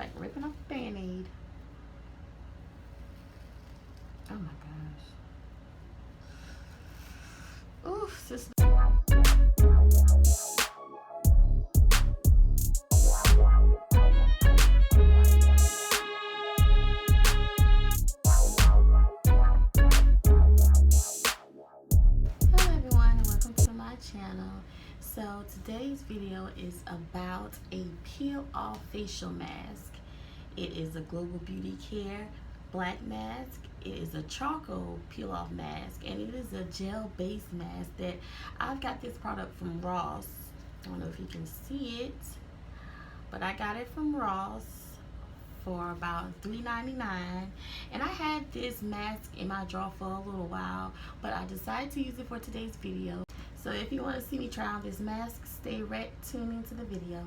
like ripping off a band-aid. Oh my gosh. Oof, this. Channel. So today's video is about a peel off facial mask. It is a Global Beauty Care black mask. It is a charcoal peel off mask, and it is a gel based mask that I've got this product from Ross. I don't know if you can see it, but I got it from Ross for about $3.99, and I had this mask in my drawer for a little while, but I decided to use it for today's video. So if you want to see me try on this mask, stay right tuned into the video.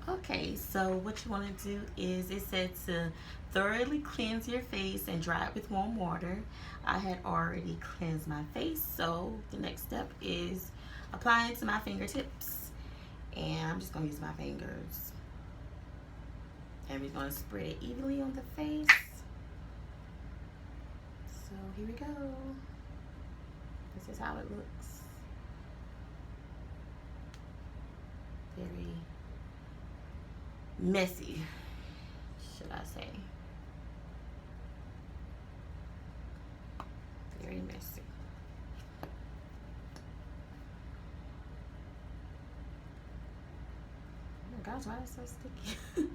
Okay, so what you want to do is, it said to thoroughly cleanse your face and dry it with warm water. I had already cleansed my face, so the next step is applying it to my fingertips. And I'm just going to use my fingers. And we're going to spread it evenly on the face. So here we go. This is how it looks. Very messy, should I say. Very messy. Oh my gosh, why is it so sticky?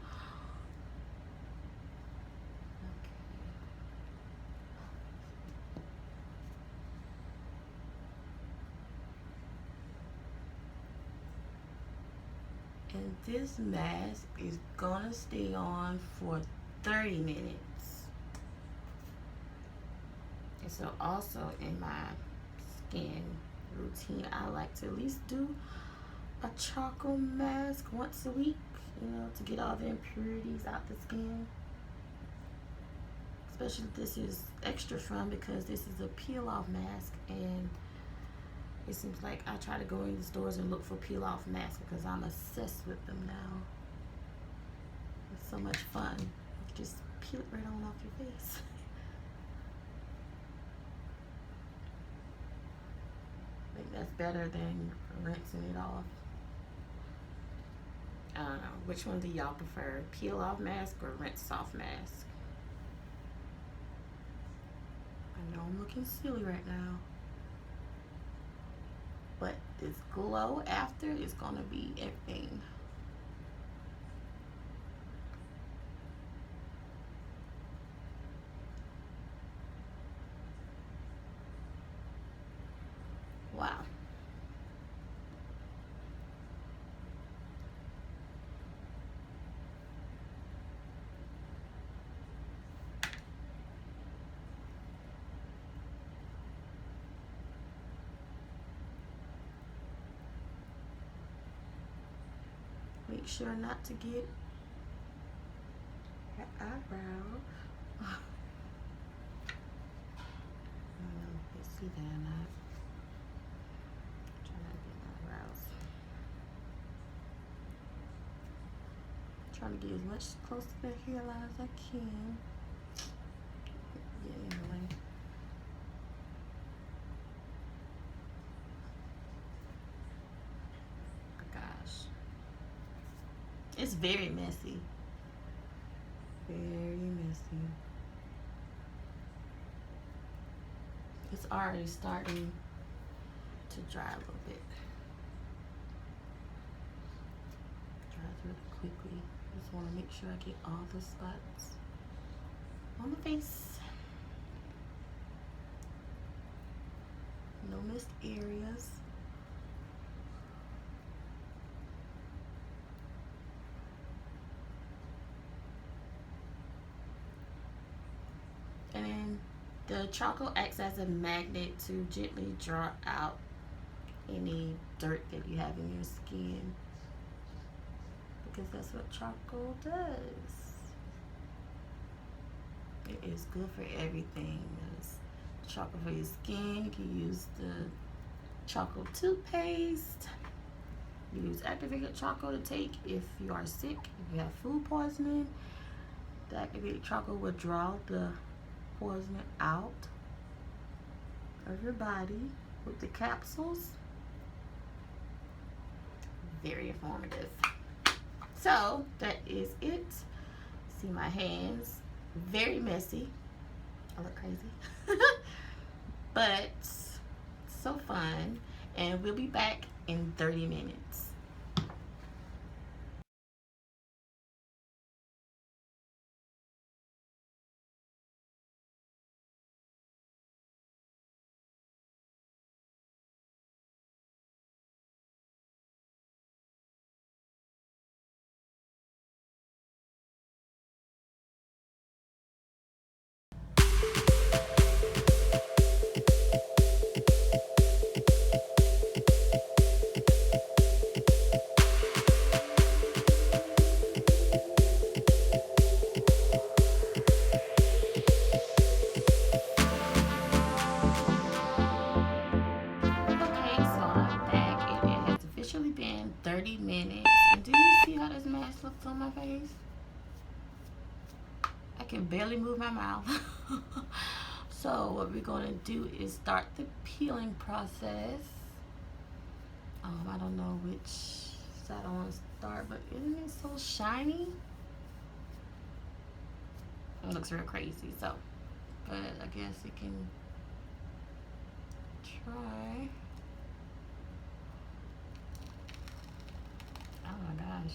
And this mask is gonna stay on for 30 minutes. And so also in my skin routine, I like to at least do a charcoal mask once a week, you know, to get all the impurities out the skin. Especially this is extra fun because this is a peel off mask, and it seems like I try to go in the stores and look for peel off masks because I'm obsessed with them now. It's so much fun. Just peel it right on off your face. I think that's better than rinsing it off. I don't know. Which one do y'all prefer? Peel off mask or rinse off mask? I know I'm looking silly right now, but this glow after is gonna be everything. Wow. Make sure not to get your eyebrow. I don't know if you see that or not. I'm trying not to get my eyebrows. Trying to get as much close to the hairline as I can. Yeah, anyway. It's very messy. Very messy. It's already starting to dry a little bit. Dries really quickly. Just want to make sure I get all the spots on the face. No missed areas. And then the charcoal acts as a magnet to gently draw out any dirt that you have in your skin, because that's what charcoal does. It is good for everything. It's charcoal for your skin. You can use the charcoal toothpaste. You use activated charcoal to take if you are sick, if you have food poisoning. The activated charcoal will draw the poison out of your body with the capsules. Very informative. So that is it. See my hands, very messy. I look crazy. But so fun. And we'll be back in 30 minutes. Been 30 minutes, and do you see how this mask looks on my face? I can barely move my mouth. So what we're going to do is start the peeling process. I don't know which side I want to start, but isn't it so shiny? It looks real crazy, so, but I guess you can try. Oh my gosh.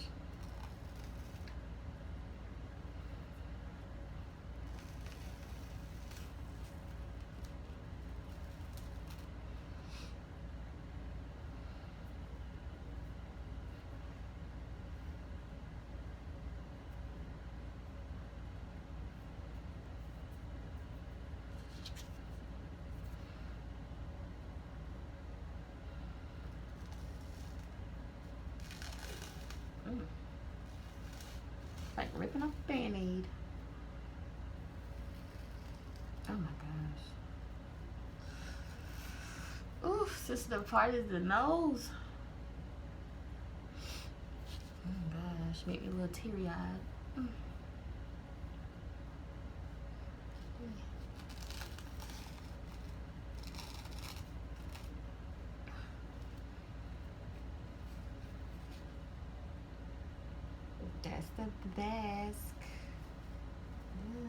Like ripping off a Band-Aid. Oh my gosh. Oof, this is the part of the nose. Oh my gosh, make me a little teary-eyed. That's the mask. You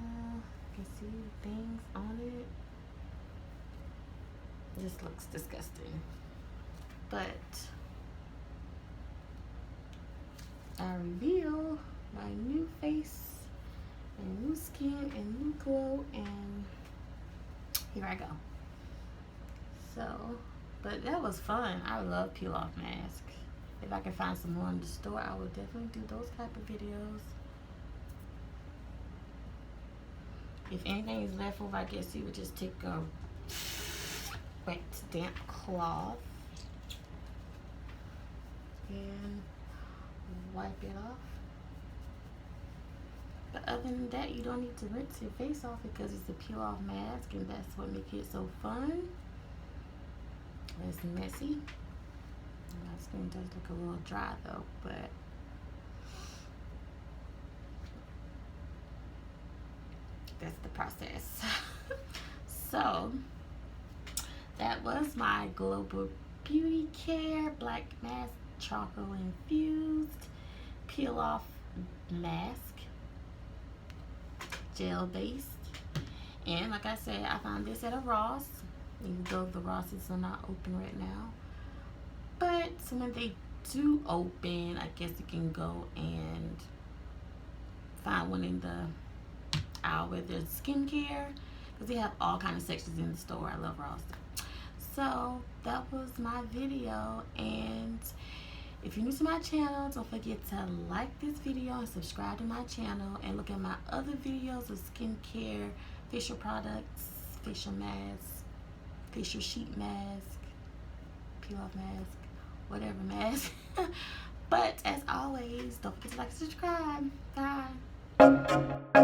can see things on it. This looks disgusting. But I reveal my new face and new skin and new glow, and here I go. So, but that was fun. I love peel off masks. If I can find some more in the store, I will definitely do those type of videos. If anything is left over, I guess you would just take a wet, damp cloth and wipe it off. But other than that, you don't need to rinse your face off because it's a peel off mask, and that's what makes it so fun. It's messy. My skin does look a little dry though, but that's the process. So that was my Global Beauty Care Black Mask Charcoal Infused Peel Off Mask, gel based. And like I said, I found this at a Ross, even though the Rosses are not open right now. But when they do open, I guess you can go and find one in the aisle where there's skincare, because they have all kind of sections in the store. I love Ross. So that was my video, and if you're new to my channel, don't forget to like this video and subscribe to my channel, and look at my other videos of skincare, facial products, facial mask, facial sheet mask, peel off mask, whatever mask. But as always, don't forget to like and subscribe. Bye.